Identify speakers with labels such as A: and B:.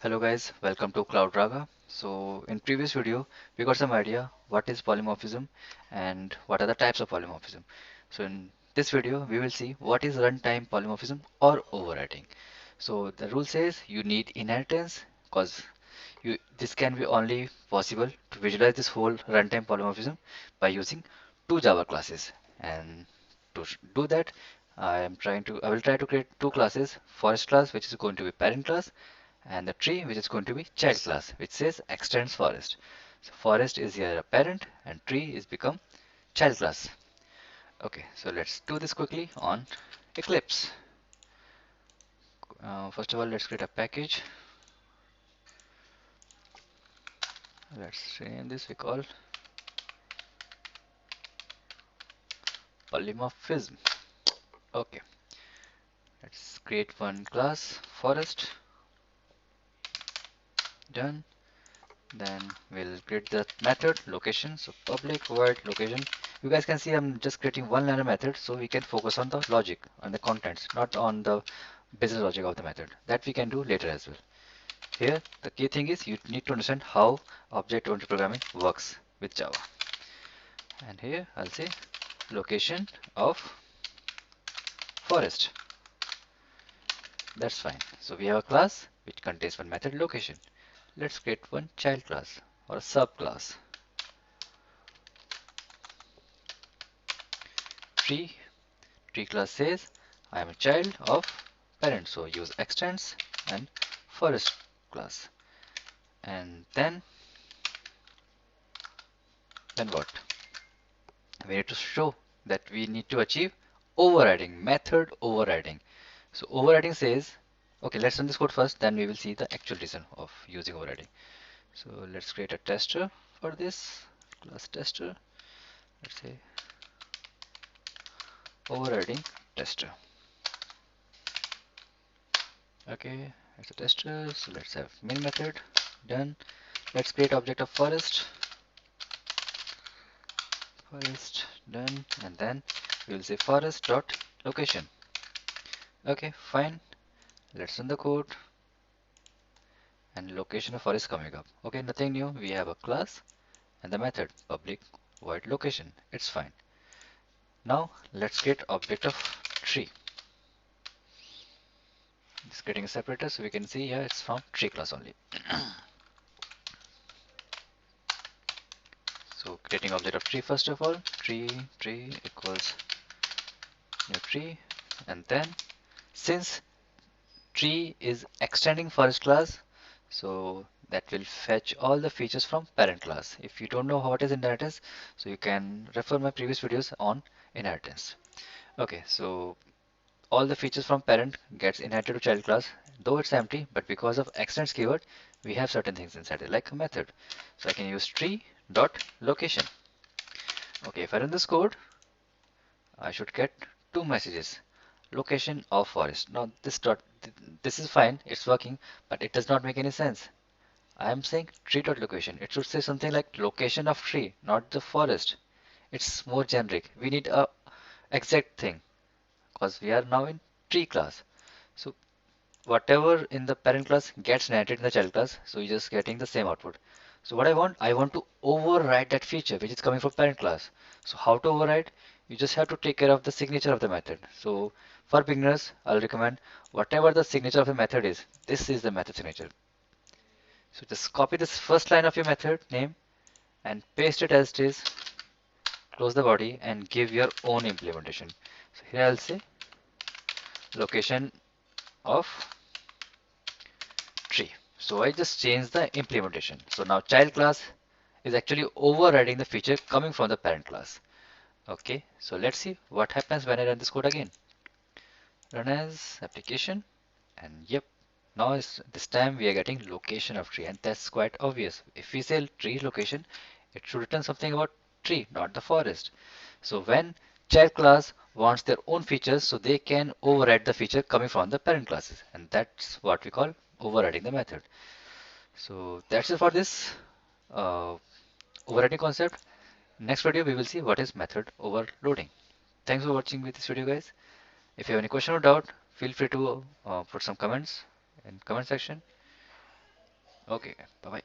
A: Hello guys, welcome to CloudRaga. So in previous video, we got some idea what is polymorphism and what are the types of polymorphism. So in this video, we will see what is runtime polymorphism or overriding. So the rule says you need inheritance because this can be only possible to visualize this whole runtime polymorphism by using two Java classes. And to do that, I will try to create two classes, forest class, which is going to be parent class, and the tree, which is going to be child class, which says extends forest. So forest is here a parent and tree is become child class. Okay, so let's do this quickly on Eclipse. First of all, let's create a package. Let's rename this, we call polymorphism. Okay, let's create one class, forest. Done. Then we'll create the method location. So public void location. You guys can see I'm just creating one liner method so we can focus on the logic, on the contents, not on the business logic of the method. That we can do later as well. Here, the key thing is you need to understand how object-oriented programming works with Java. And here I'll say location of forest. That's fine. So we have a class which contains one method location. Let's create one child class or a subclass. Tree. Tree class says I am a child of parent. So use extends and forest class. And then what? We need to show that we need to achieve overriding, method overriding. So overriding says, okay, let's run this code first, then we will see the actual reason of using overriding. So let's create a tester for this, class tester. Let's say overriding tester. Okay, it's a tester, so let's have main method, done. Let's create object of forest, done, and then we will say forest dot location. Okay, fine. Let's run the code. And location of forest coming up. Okay, nothing new. We have a class and the method public void location. It's fine. Now let's create object of tree. It's creating a separator so we can see here it's from tree class only. So creating object of tree first of all, tree equals new tree, and then since tree is extending forest class, so that will fetch all the features from parent class. If you don't know what is inheritance, so you can refer my previous videos on inheritance. Okay, so all the features from parent gets inherited to child class, though it's empty, but because of extends keyword, we have certain things inside it, like a method. So I can use tree dot location. Okay, if I run this code, I should get two messages. Location of forest. Now this is fine, it's working, but it does not make any sense. I am saying tree dot location. It should say something like location of tree, not the forest. It's more generic. We need a exact thing because we are now in tree class. So whatever in the parent class gets inherited in the child class, so you're just getting the same output. So what I want to override that feature which is coming from parent class. So how to override? You just have to take care of the signature of the method. So for beginners, I'll recommend whatever the signature of the method is, this is the method signature. So just copy this first line of your method name and paste it as it is, close the body and give your own implementation. So here I'll say location of tree. So I just changed the implementation. So now child class is actually overriding the feature coming from the parent class. Okay, so let's see what happens when I run this code again. Run as application, and yep, now this time we are getting location of tree, and that's quite obvious. If we say tree location, it should return something about tree, not the forest. So when child class wants their own features, so they can override the feature coming from the parent classes, and that's what we call overriding the method. So that's it for this uh, overriding concept. Next video we will see what is method overloading. Thanks for watching with this video, guys. If you have any question or doubt, feel free to put some comments in comment section. Okay, bye bye.